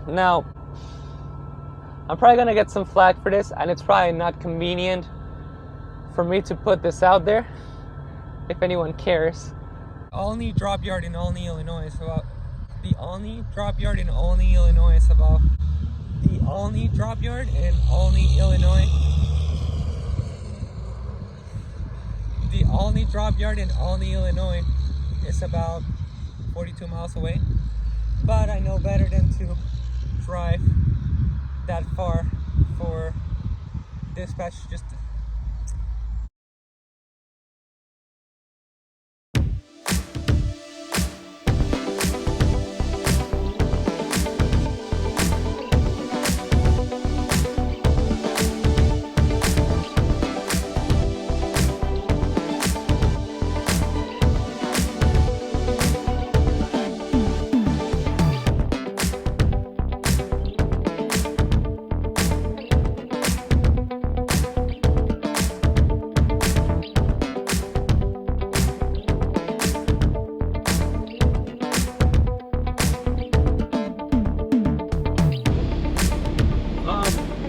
Now, I'm probably gonna get some flack for this, and it's probably not convenient for me to put this out there, if anyone cares. Olney drop yard in Olney, Illinois is about the Olney drop yard in Olney, Illinois is about the Olney drop yard in Olney, Illinois. The Olney drop yard in Olney, Illinois is about 42 miles away, but I know better than to drive that far for dispatch. Just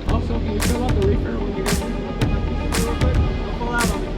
also, can you fill out the reefer when you get real quick? I'll pull out on it.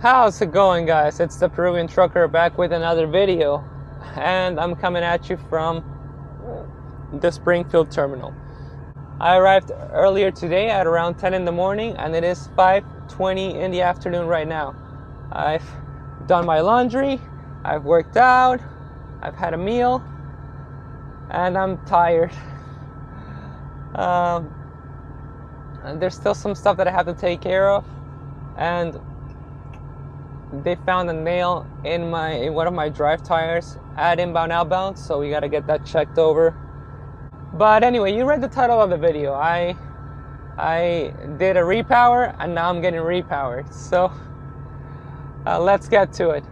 How's it going, guys? It's the Peruvian Trucker back with another video, and I'm coming at you from the Springfield terminal. I arrived earlier today at around 10 in the morning, and it is 5:20 in the afternoon right now. I've done my laundry, I've worked out, I've had a meal, and I'm tired. And there's still some stuff that I have to take care of, and they found a nail in one of my drive tires at inbound outbound, so we got to get that checked over. But anyway, you read the title of the video. I did a repower, and now I'm getting repowered, so let's get to it.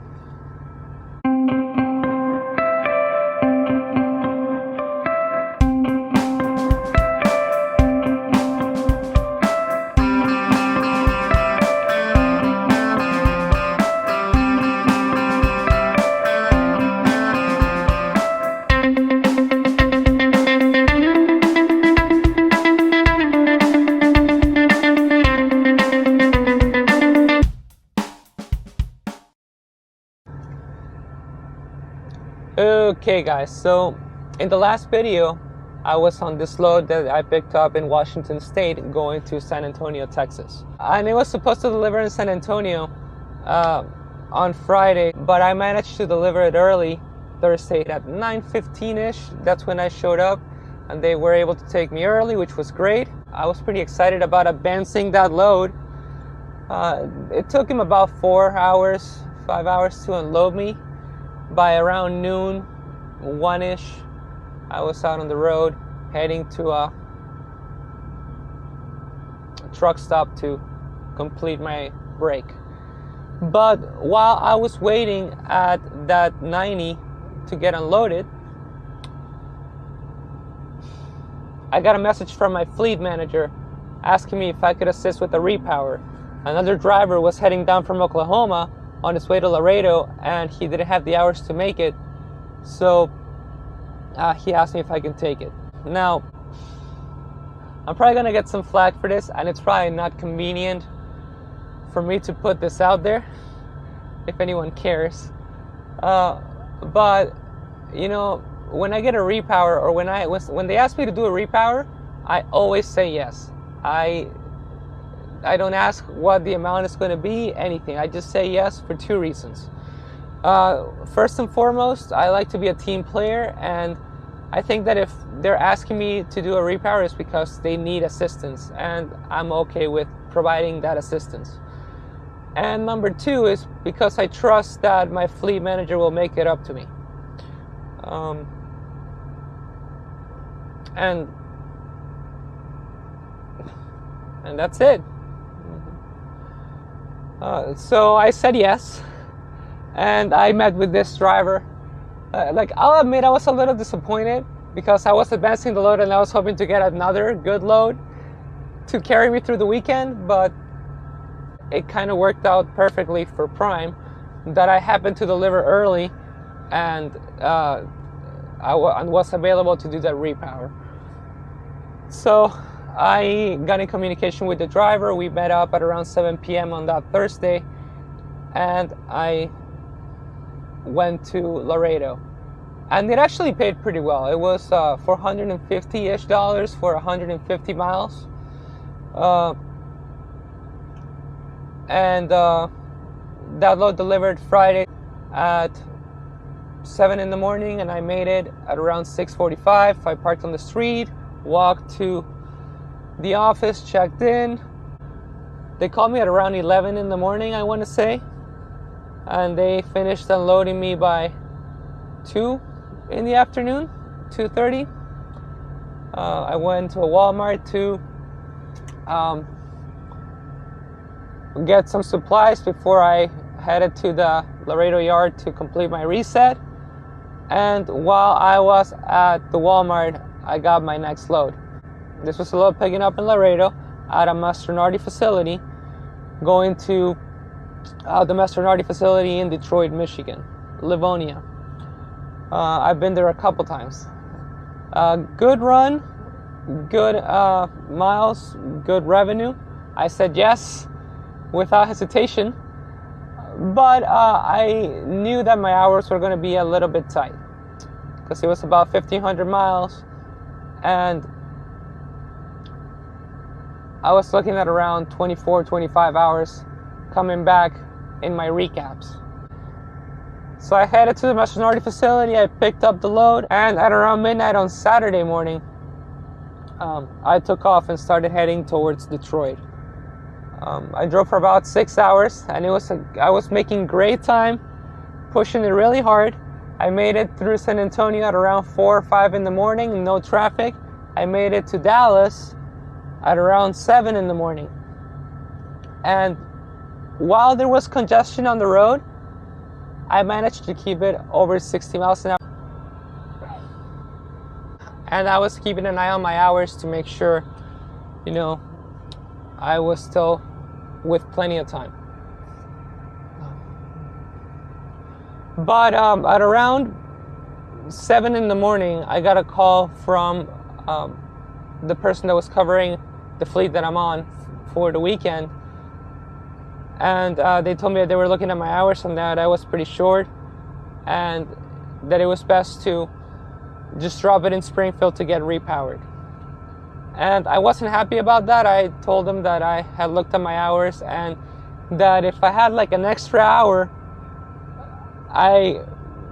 Okay guys, so in the last video I was on this load that I picked up in Washington State going to San Antonio, Texas, and it was supposed to deliver in San Antonio on Friday, but I managed to deliver it early Thursday at 9:15ish. That's when I showed up, and they were able to take me early, which was great. I was pretty excited about advancing that load, It took him about 5 hours to unload me. By around noon, 1-ish, I was out on the road heading to a truck stop to complete my break. But while I was waiting at that 90 to get unloaded, I got a message from my fleet manager asking me if I could assist with the RePower. Another driver was heading down from Oklahoma on his way to Laredo, and he didn't have the hours to make it, so he asked me if I can take it. Now, I'm probably gonna get some flack for this, and it's probably not convenient for me to put this out there, if anyone cares. But you know, when I get a RePower, or when they ask me to do a RePower, I always say yes. I don't ask what the amount is going to be, anything. I just say yes for 2 reasons. First and foremost, I like to be a team player, and I think that if they're asking me to do a RePower, it's because they need assistance, and I'm okay with providing that assistance. And number 2 is because I trust that my fleet manager will make it up to me. And that's it. So I said yes, and I met with this driver. I'll admit I was a little disappointed because I was advancing the load and I was hoping to get another good load to carry me through the weekend, but it kind of worked out perfectly for Prime that I happened to deliver early, and I was available to do that RePower. So I got in communication with the driver. We met up at around 7 p.m. on that Thursday, and I went to Laredo. And it actually paid pretty well. It was $450-ish for 150 miles. That load delivered Friday at 7 in the morning, and I made it at around 6:45. I parked on the street, walked to the office, checked in. They called me at around 11 in the morning, I want to say, and they finished unloading me by 2 in the afternoon, 2:30. I went to a Walmart to get some supplies before I headed to the Laredo yard to complete my reset. And while I was at the Walmart, I got my next load. This was a load picking up in Laredo at a Mastronardi facility, going to the Mastronardi facility in Detroit, Michigan, Livonia. I've been there a couple times. Good run, good miles, good revenue. I said yes without hesitation, but I knew that my hours were going to be a little bit tight because it was about 1,500 miles, and I was looking at around 24, 25 hours coming back in my recaps. So I headed to the Mastronardi facility, I picked up the load, and at around midnight on Saturday morning, I took off and started heading towards Detroit. I drove for about 6 hours, and I was making great time, pushing it really hard. I made it through San Antonio at around 4 or 5 in the morning, no traffic. I made it to Dallas at around 7 in the morning. And while there was congestion on the road, I managed to keep it over 60 miles an hour. And I was keeping an eye on my hours to make sure, I was still with plenty of time. But at around 7 in the morning, I got a call from the person that was covering the fleet that I'm on for the weekend. And they told me that they were looking at my hours and that I was pretty short, and that it was best to just drop it in Springfield to get RePowered. And I wasn't happy about that. I told them that I had looked at my hours and that if I had like an extra hour, I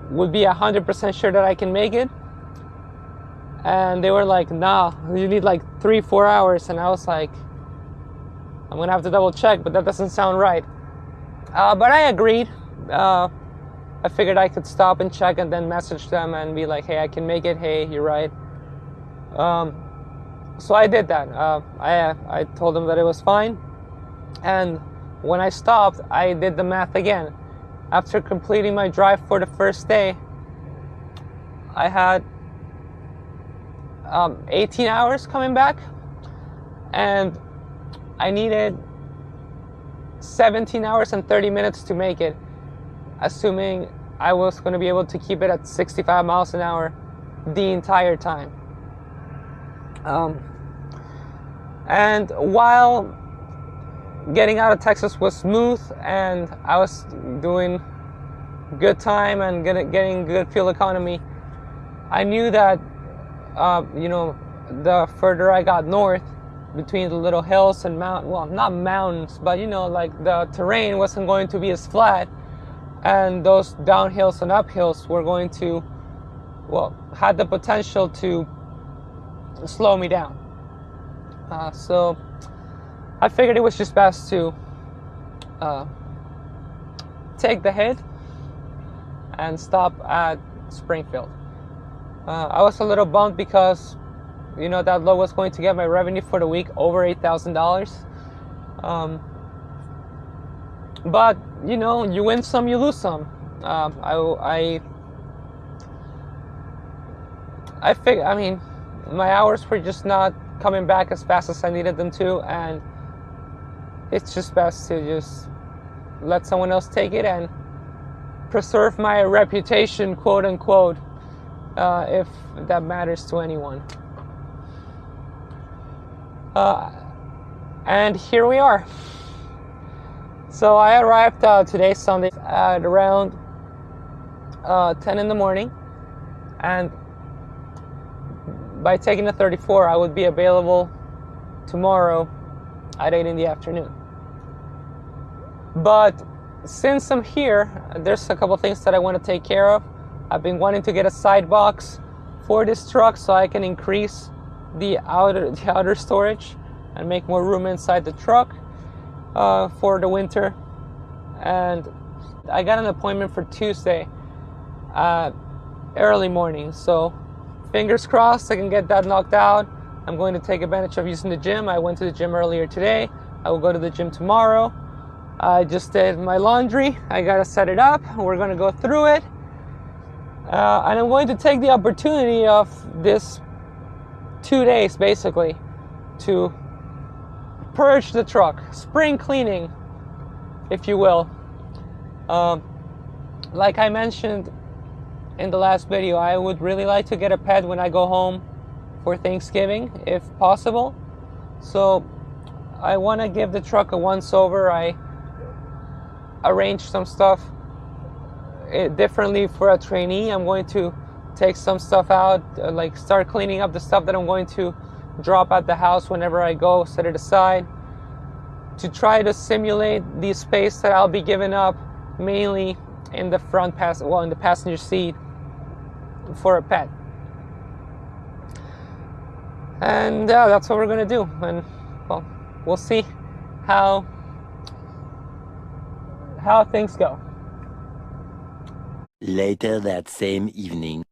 would be 100% sure that I can make it. And they were like, nah, you need like 3-4 hours. And I was like, I'm gonna have to double check, but that doesn't sound right. But I agreed. I figured I could stop and check and then message them and be like, hey, I can make it. Hey, you're right. So I did that. I told them that it was fine. And when I stopped, I did the math again. After completing my drive for the first day, I had 18 hours coming back, and I needed 17 hours and 30 minutes to make it, assuming I was going to be able to keep it at 65 miles an hour the entire time. And while getting out of Texas was smooth and I was doing good time and getting good fuel economy, I knew that the further I got north, between the little hills and not mountains, but like the terrain wasn't going to be as flat, and those downhills and uphills were going to, had the potential to slow me down. So I figured it was just best to take the hit and stop at Springfield. I was a little bummed because that load was going to get my revenue for the week over $8,000. But you win some, you lose some. I figured, my hours were just not coming back as fast as I needed them to, and it's just best to just let someone else take it and preserve my reputation, quote unquote, if that matters to anyone. And here we are. So I arrived today, Sunday, at around 10 in the morning, and by taking the 34, I would be available tomorrow at 8 in the afternoon. But since I'm here, there's a couple things that I want to take care of. I've been wanting to get a side box for this truck so I can increase the outer storage and make more room inside the truck for the winter. And I got an appointment for Tuesday early morning, so fingers crossed I can get that knocked out. I'm going to take advantage of using the gym. I went to the gym earlier today. I will go to the gym tomorrow. I just did my laundry. I gotta set it up. We're gonna go through it. And I'm going to take the opportunity of this 2 days basically to purge the truck, spring cleaning, if you will. Like I mentioned in the last video, I would really like to get a pet when I go home for Thanksgiving, if possible. So I want to give the truck a once over. I arranged some stuff differently for a trainee. I'm going to take some stuff out, like start cleaning up the stuff that I'm going to drop at the house whenever I go, set it aside, to try to simulate the space that I'll be giving up, mainly in the in the passenger seat for a pet. And that's what we're gonna do. And we'll see how things go. Later that same evening.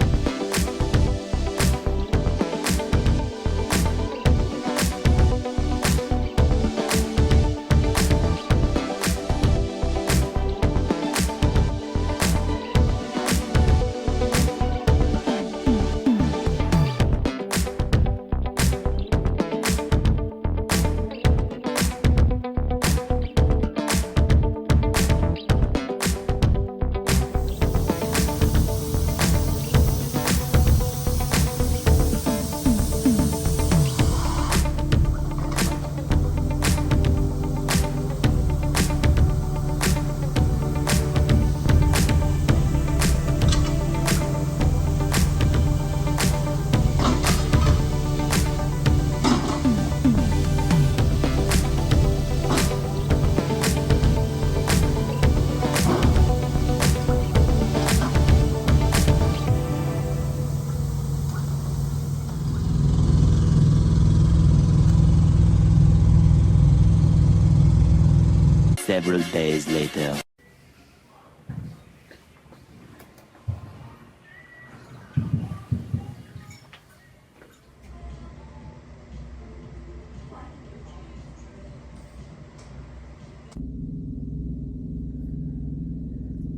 Several days later.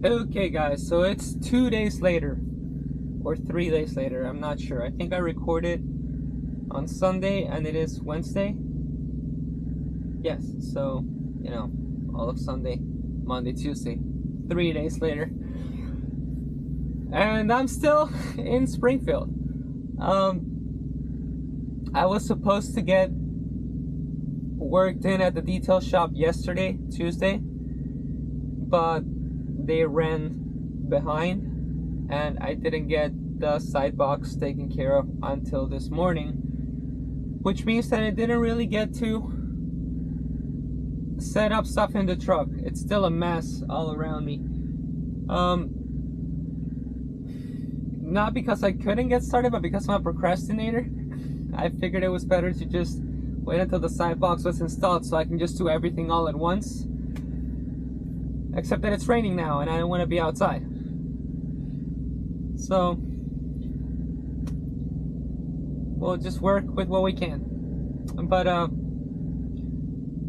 Okay guys, so it's 2 days later, or 3 days later, I'm not sure. I think I recorded on Sunday and it is Wednesday. Yes, so, you know, all of Sunday, Monday, Tuesday, 3 days later. And I'm still in Springfield. I was supposed to get worked in at the detail shop yesterday, Tuesday, but they ran behind and I didn't get the side box taken care of until this morning, which means that I didn't really get to set up stuff in the truck. It's still a mess all around me. Not because I couldn't get started, but because I'm a procrastinator. I figured it was better to just wait until the side box was installed so I can just do everything all at once. Except that it's raining now and I don't want to be outside. So we'll just work with what we can. But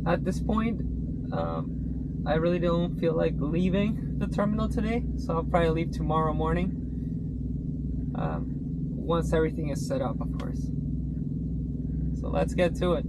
at this point, I really don't feel like leaving the terminal today, so I'll probably leave tomorrow morning. Once everything is set up, of course. So let's get to it.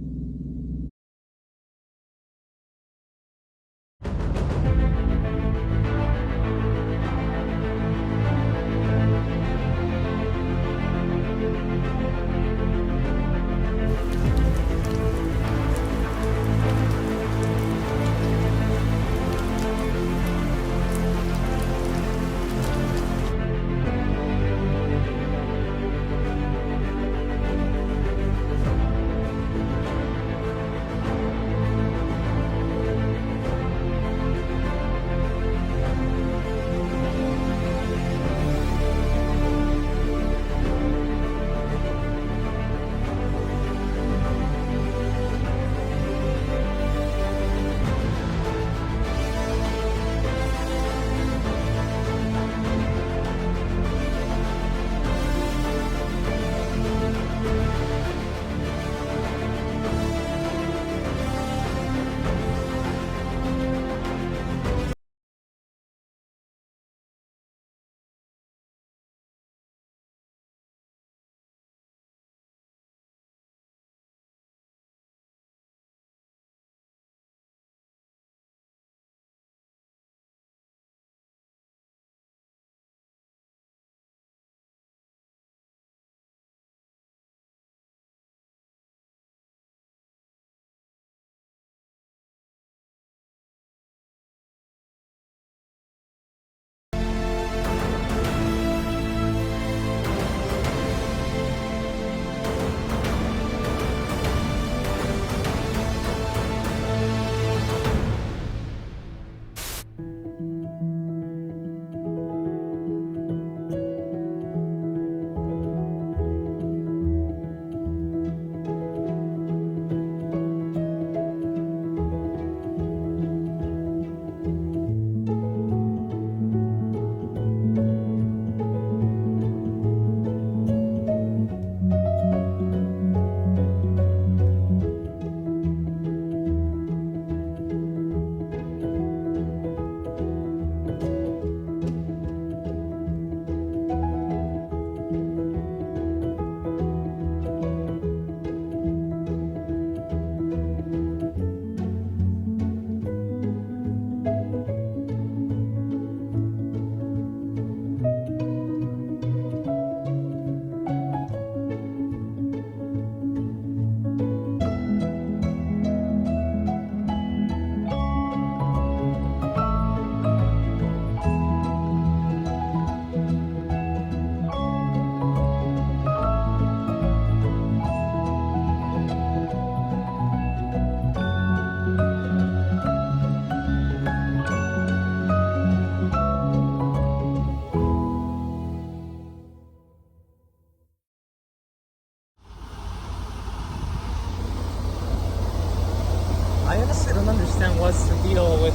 I honestly don't understand what's the deal with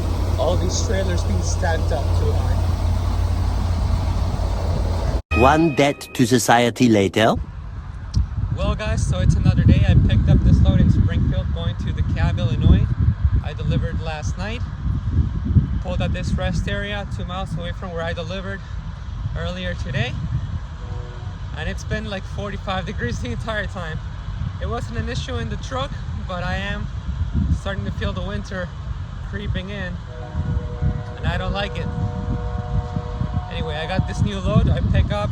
these trailers being stacked up too high. One debt to society later. Well guys, so it's another day. I picked up this load in Springfield going to the Cab, Illinois. I delivered last night. Pulled at this rest area 2 miles away from where I delivered earlier today. And it's been like 45 degrees the entire time. It wasn't an issue in the truck, but I am starting to feel the winter creeping in. And I don't like it. Anyway, I got this new load I pick up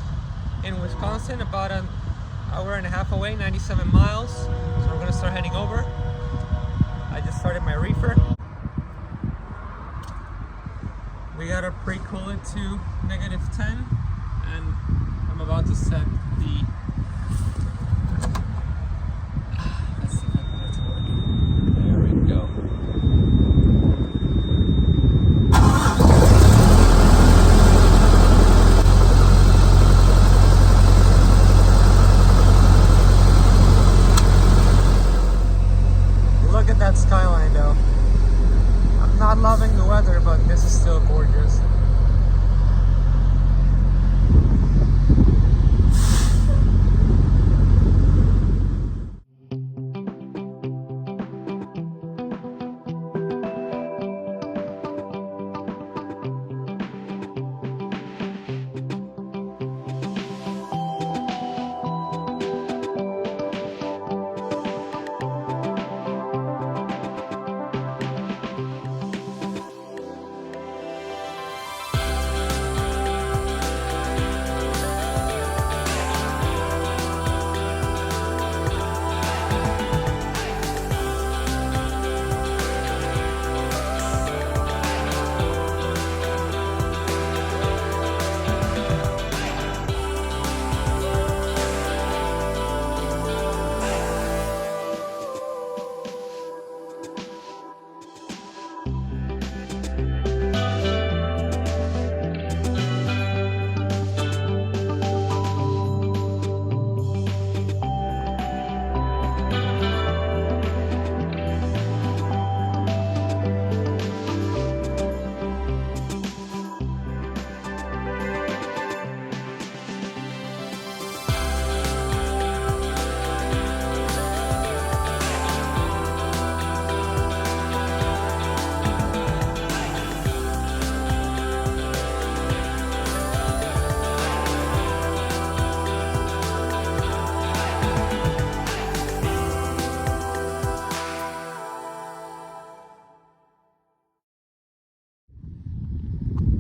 in Wisconsin, about an hour and a half away, 97 miles. So I'm gonna start heading over. I just started my reefer. We gotta pre-cool it to -10, and I'm about to set the, let's see if I can get it to work. There we go. Look at that skyline though. I'm not loving the weather, but this is still gorgeous.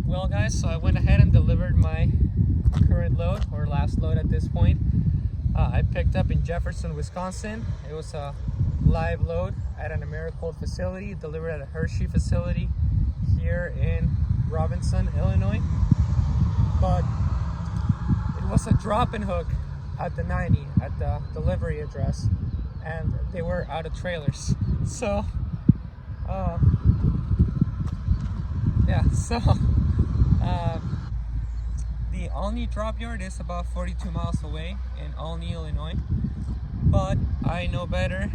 Well guys, so I went ahead and delivered my current load, or last load at this point. I picked up in Jefferson, Wisconsin. It was a live load at an Americold facility, delivered at a Hershey facility here in Robinson, Illinois. But it was a drop and hook at the 90 at the delivery address, and they were out of trailers. So the Olney drop yard is about 42 miles away in Olney, Illinois, but I know better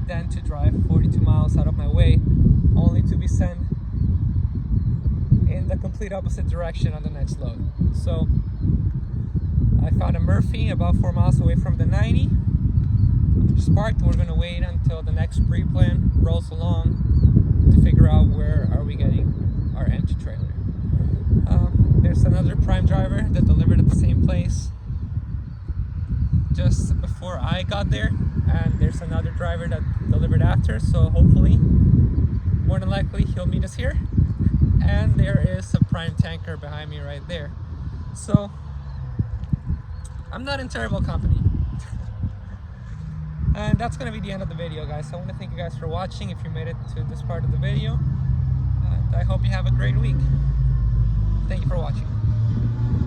than to drive 42 miles out of my way only to be sent in the complete opposite direction on the next load. So I found a Murphy about 4 miles away from the 90. Just parked. We're gonna wait until the next pre-plan rolls along to figure out where are we getting our empty trailer. There's another prime driver that delivered at the same place just before I got there, and there's another driver that delivered after, so hopefully, more than likely, he'll meet us here. And there is a prime tanker behind me right there. So I'm not in terrible company. And that's gonna be the end of the video, guys. So I want to thank you guys for watching if you made it to this part of the video. And I hope you have a great week. Thank you for watching.